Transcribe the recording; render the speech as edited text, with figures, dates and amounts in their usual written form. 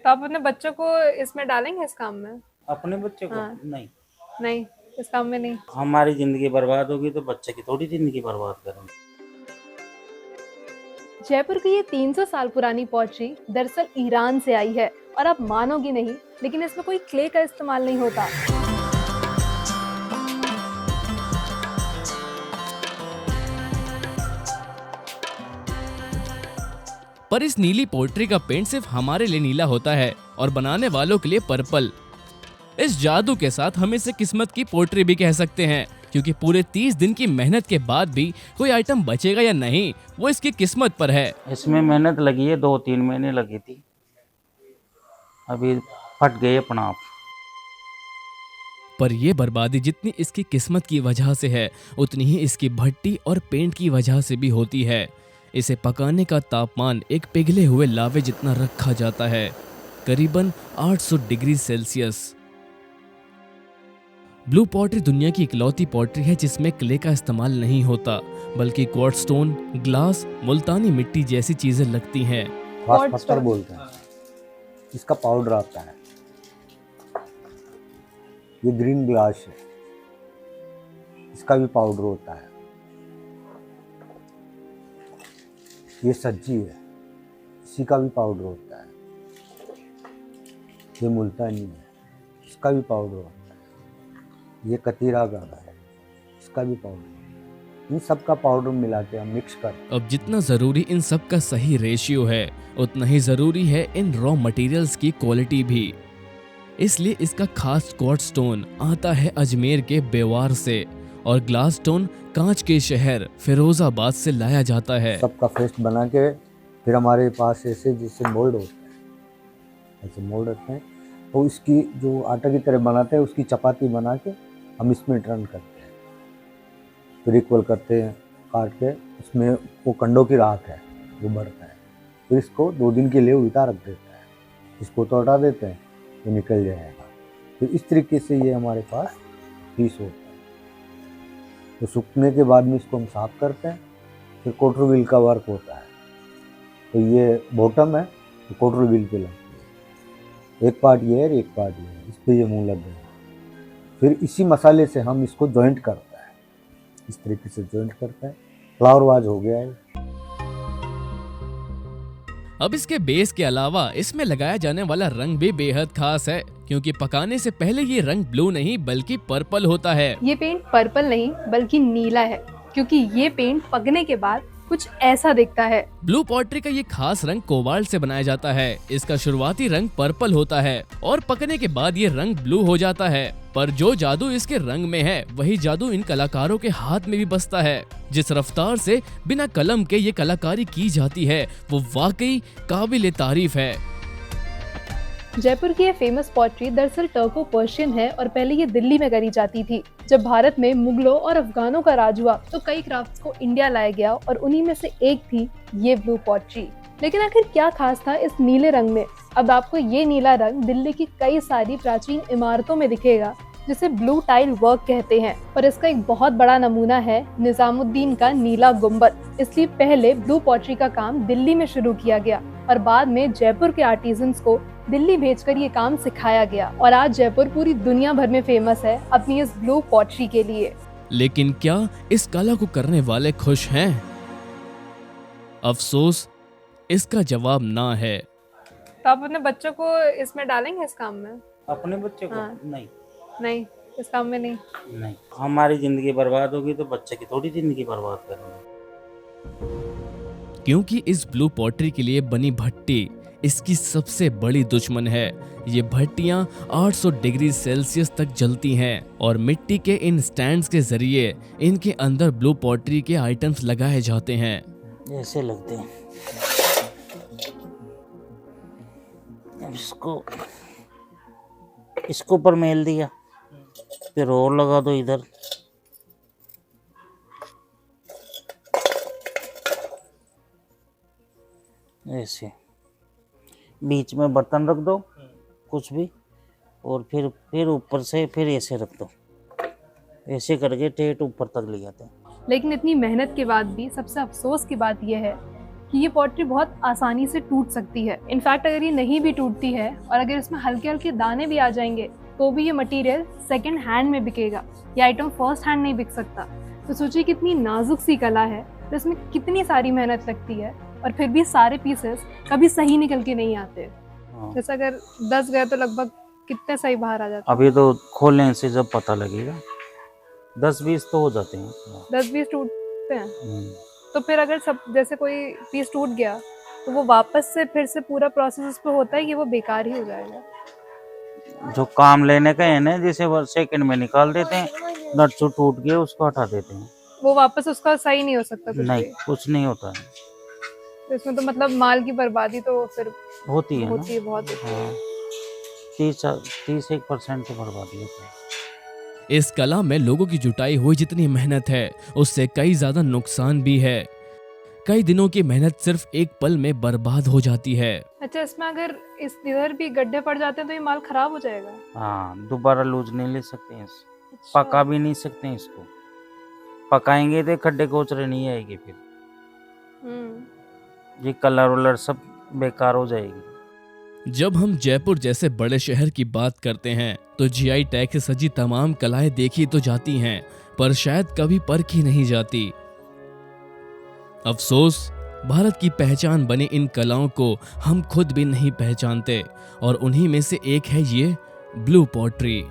तो आप अपने बच्चों को इसमें डालेंगे इस काम में? अपने बच्चे को हाँ। नहीं। नहीं, इस काम में नहीं। हमारी जिंदगी बर्बाद होगी तो बच्चे की थोड़ी जिंदगी बर्बाद करेंगे। जयपुर की ये 300 साल पुरानी पॉटरी दरअसल ईरान से आई है और आप मानोगी नहीं, लेकिन इसमें कोई क्ले का इस्तेमाल नहीं होता। पर इस नीली पोट्री का पेंट सिर्फ हमारे लिए नीला होता है और बनाने वालों के लिए पर्पल। इस जादू के साथ हम इसे किस्मत की पोट्री भी कह सकते हैं, क्योंकि पूरे 30 दिन की मेहनत के बाद भी कोई आइटम बचेगा या नहीं वो इसकी किस्मत पर है। इसमें मेहनत लगी है, 2-3 महीने लगी थी, अभी फट गए अपना आप। पर ये बर्बादी जितनी इसकी किस्मत की वजह से है, उतनी ही इसकी भट्टी और पेंट की वजह से भी होती है। इसे पकाने का तापमान एक पिघले हुए लावे जितना रखा जाता है, करीबन 800 डिग्री सेल्सियस। ब्लू पॉटरी दुनिया की इकलौती पॉटरी है जिसमें क्ले का इस्तेमाल नहीं होता, बल्कि क्वार्ट्ज स्टोन, ग्लास, मुल्तानी मिट्टी जैसी चीजें लगती हैं। क्वार्ट्ज पत्थर बोलते हैं, इसका पाउडर आता है। ये ग्रीन ग्लास है, इसका भी पाउडर होता है। ये सज्जी है, इसी का भी पाउडर होता है। ये मुल्तानी है, इसका भी पाउडर होता है। ये कतीरा गाढ़ा है, इसका भी पाउडर होता है। इन सब का पाउडर मिला के हम मिक्स करते हैं। अब जितना जरूरी इन सब का सही रेशियो है, उतना ही जरूरी है इन रॉ मटेरियल्स की क्वालिटी भी। इसलिए इसका खास क्वार्ट्ज स्टोन आता है अजमेर के बेवार से और ग्लास स्टोन कांच के शहर फिरोजाबाद से लाया जाता है। सबका पेस्ट बना के फिर हमारे पास ऐसे जैसे मोल्ड होते हैं, ऐसे मोल्ड होते हैं, तो इसकी जो आटा की तरह बनाते हैं उसकी चपाती बना के हम इसमें टर्न करते हैं, फिर इक्वल करते हैं काट के। उसमें वो कंडों की राख है वो बढ़ता है, फिर इसको 2 दिन के लिए उल्टा रख देता है। इसको तो हटा देते हैं, ये निकल जाएगा। फिर इस तरीके से ये हमारे पास पीस होता है। तो सूखने के बाद में इसको हम साफ करते हैं, फिर कोटर व्हील का वर्क होता है। तो ये बॉटम है, तो कोटर व्हील पे लगती है। एक पार्ट ये है, एक पार्ट ये है, इस पे ये मुंह लग गया। फिर इसी मसाले से हम इसको जॉइंट करते हैं, इस तरीके से जॉइंट करते हैं। फ्लावर वाज हो गया है। अब इसके बेस के अलावा इसमें लगाया जाने वाला रंग भी बेहद खास है, क्योंकि पकाने से पहले ये रंग ब्लू नहीं बल्कि पर्पल होता है। ये पेंट पर्पल नहीं बल्कि नीला है, क्योंकि ये पेंट पकने के बाद कुछ ऐसा दिखता है। ब्लू पॉटरी का ये खास रंग कोबाल्ट से बनाया जाता है। इसका शुरुआती रंग पर्पल होता है और पकने के बाद ये रंग ब्लू हो जाता है। पर जो जादू इसके रंग में है, वही जादू इन कलाकारों के हाथ में भी बसता है। जिस रफ्तार से बिना कलम के ये कलाकारी की जाती है, वो वाकई काबिले तारीफ है। जयपुर की ये फेमस पॉटरी दरअसल टर्को पर्शियन है और पहले ये दिल्ली में करी जाती थी। जब भारत में मुगलों और अफगानों का राज हुआ तो कई क्राफ्ट्स को इंडिया लाया गया और उन्हीं में से एक थी ये ब्लू पॉटरी। लेकिन आखिर क्या खास था इस नीले रंग में? अब आपको ये नीला रंग दिल्ली की कई सारी प्राचीन इमारतों में दिखेगा, जिसे ब्लू टाइल वर्क कहते हैं। और इसका एक बहुत बड़ा नमूना है निजामुद्दीन का नीला गुम्बद। इसलिए पहले ब्लू पॉटरी का काम दिल्ली में शुरू किया गया और बाद में जयपुर के आर्टिजन्स को दिल्ली भेजकर ये काम सिखाया गया। और आज जयपुर पूरी दुनिया भर में फेमस है अपनी इस ब्लू पॉटरी के लिए। लेकिन क्या इस कला को करने वाले खुश हैं? अफसोस, इसका जवाब ना है। तो आप अपने बच्चों को इसमें डालेंगे इस काम में? अपने बच्चे को हाँ। नहीं। नहीं, इस काम में नहीं। नहीं, हमारी जिंदगी बर्बाद होगी तो बच्चे की थोड़ी जिंदगी बर्बाद करेंगे। क्योंकि इस ब्लू पॉटरी के लिए बनी भट्टी इसकी सबसे बड़ी दुश्मन है। ये भट्टियां 800 डिग्री सेल्सियस तक जलती हैं और मिट्टी के इन स्टैंड्स के जरिए इनके अंदर ब्लू पॉटरी के आइटम्स लगाए जाते हैं। ऐसे लगते हैं। अब इसको ऊपर मेल दिया, फिर और लगा दो इधर। ऐसे बीच में बर्तन रख दो कुछ भी, और फिर ऊपर से फिर ऐसे रख दो। ऐसे करके टेट ऊपर तक ले जाते हैं। लेकिन इतनी मेहनत के बाद भी सबसे अफसोस की बात यह है कि ये पॉटरी बहुत आसानी से टूट सकती है। इनफैक्ट अगर ये नहीं भी टूटती है और अगर इसमें हल्के हल्के दाने भी आ जाएंगे तो भी ये मटेरियल सेकंड हैंड में बिकेगा, ये आइटम फर्स्ट हैंड नहीं बिक सकता। तो सोचिए कितनी नाजुक सी कला है, तो इसमें कितनी सारी मेहनत लगती है और फिर भी सारे पीसेस कभी सही निकल के नहीं आते। हाँ। जैसे अगर 10 गए तो लगभग कितने सही बाहर आ जाते अभी तो खोलने से जब पता लगेगा 10-20 तो हो जाते हैं। हैं? 10-20 टूटते हैं। हम्म। तो फिर अगर सब जैसे कोई पीस टूट गया तो वो वापस से फिर से पूरा प्रोसेस उस पे होता है कि वो बेकार ही हो जाएगा? जो काम लेने का है ना, जैसे वो सेकंड में निकाल देते हैं, नट जो टूट गए उसको हटा देते हैं। वो वापस उसका सही नहीं हो सकता कुछ नहीं, भी। कुछ नहीं होता है। तो इसमें तो मतलब माल की बर्बादी तो फिर होती है ना। होती है, बहुत होती है। हाँ, 30-1% तो बर्बादी होती है। इस कला में लोगों की जुटाई हुई जितनी मेहनत है उससे कई ज्यादा नुकसान भी है। कई दिनों की मेहनत सिर्फ एक पल में बर्बाद हो जाती है। अच्छा, इसमें अगर इस इधर भी गड्ढे पड़ जाते हैं तो ये माल खराब हो जाएगा? हाँ, दोबारा लूज नहीं ले सकते हैं इसको। अच्छा। पका भी नहीं सकते हैं इसको। पकाएंगे तो खड्डे कोचरे नहीं आएगी, फिर ये कलर वलर सब बेकार हो जाएगी। जब हम जयपुर जैसे बड़े शहर की बात करते हैं तो जीआई टैग से सजी तमाम कलाएं देखी तो जाती हैं, पर शायद कभी परखी नहीं जाती। अफसोस, भारत की पहचान बने इन कलाओं को हम खुद भी नहीं पहचानते और उन्हीं में से एक है ये ब्लू पॉटरी।